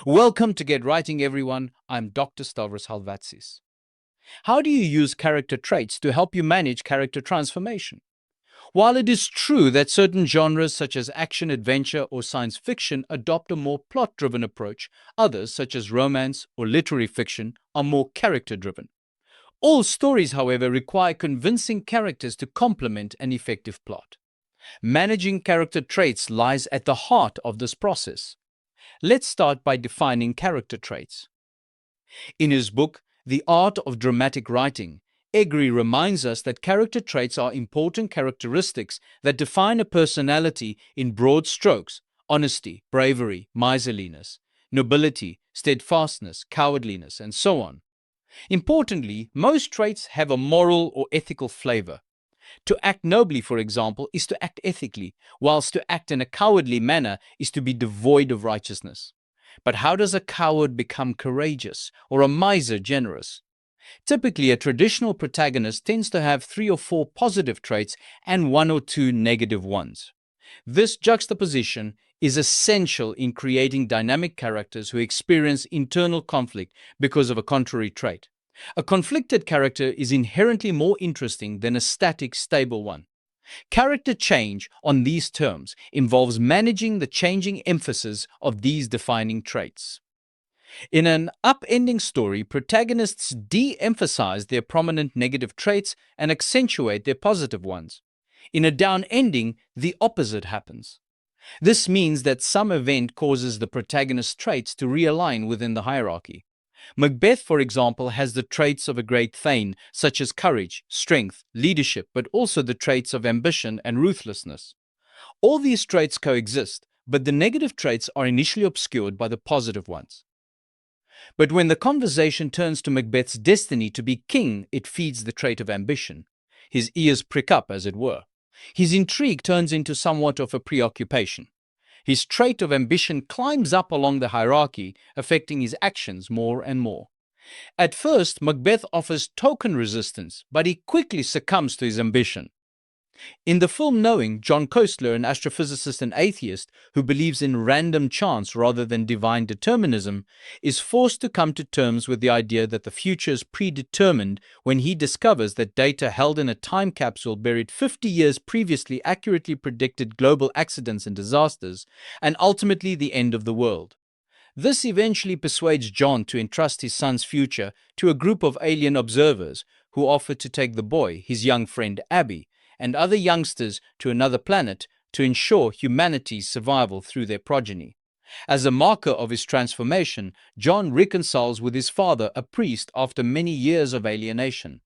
Welcome to Get Writing, everyone. I'm Dr. Stavros Halvatsis. How do you use character traits to help you manage character transformation? While it is true that certain genres such as action, adventure, or science fiction adopt a more plot driven approach, others, such as romance or literary fiction, are more character driven. All stories, however, require convincing characters to complement an effective plot. Managing character traits lies at the heart of this process. Let's start by defining character traits. In his book, The Art of Dramatic Writing, Egri reminds us that character traits are important characteristics that define a personality in broad strokes: honesty, bravery, miserliness, nobility, steadfastness, cowardliness, and so on. Importantly, most traits have a moral or ethical flavor. To act nobly, for example, is to act ethically, whilst to act in a cowardly manner is to be devoid of righteousness. But how does a coward become courageous or a miser generous? Typically, a traditional protagonist tends to have 3 or 4 positive traits and 1 or 2 negative ones. This juxtaposition is essential in creating dynamic characters who experience internal conflict because of a contrary trait. A conflicted character is inherently more interesting than a static, stable one. Character change, on these terms, involves managing the changing emphasis of these defining traits. In an upending story, protagonists de emphasize their prominent negative traits and accentuate their positive ones. In a down ending, the opposite happens. This means that some event causes the protagonist's traits to realign within the hierarchy. Macbeth, for example, has the traits of a great thane, such as courage, strength, leadership, but also the traits of ambition and ruthlessness. All these traits coexist, but the negative traits are initially obscured by the positive ones. But when the conversation turns to Macbeth's destiny to be king, it feeds the trait of ambition. His ears prick up, as it were. His intrigue turns into somewhat of a preoccupation. His trait of ambition climbs up along the hierarchy, affecting his actions more and more. At first, Macbeth offers token resistance, but he quickly succumbs to his ambition. In the film Knowing, John Koestler, an astrophysicist and atheist who believes in random chance rather than divine determinism, is forced to come to terms with the idea that the future is predetermined when he discovers that data held in a time capsule buried 50 years previously accurately predicted global accidents and disasters, and ultimately the end of the world. This eventually persuades John to entrust his son's future to a group of alien observers who offer to take the boy, his young friend Abby, and other youngsters to another planet to ensure humanity's survival through their progeny. As a marker of his transformation, John reconciles with his father, a priest, after many years of alienation.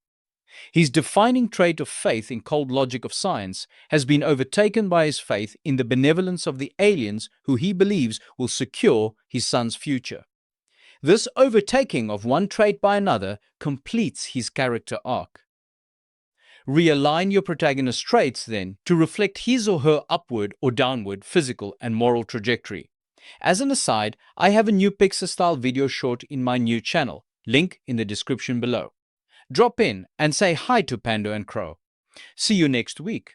His defining trait of faith in cold logic of science has been overtaken by his faith in the benevolence of the aliens who he believes will secure his son's future. This overtaking of one trait by another completes his character arc. Realign your protagonist's traits, then, to reflect his or her upward or downward physical and moral trajectory. As an aside, I have a new Pixar-style video short in my new channel, link in the description below. Drop in and say hi to Pando and Crow. See you next week.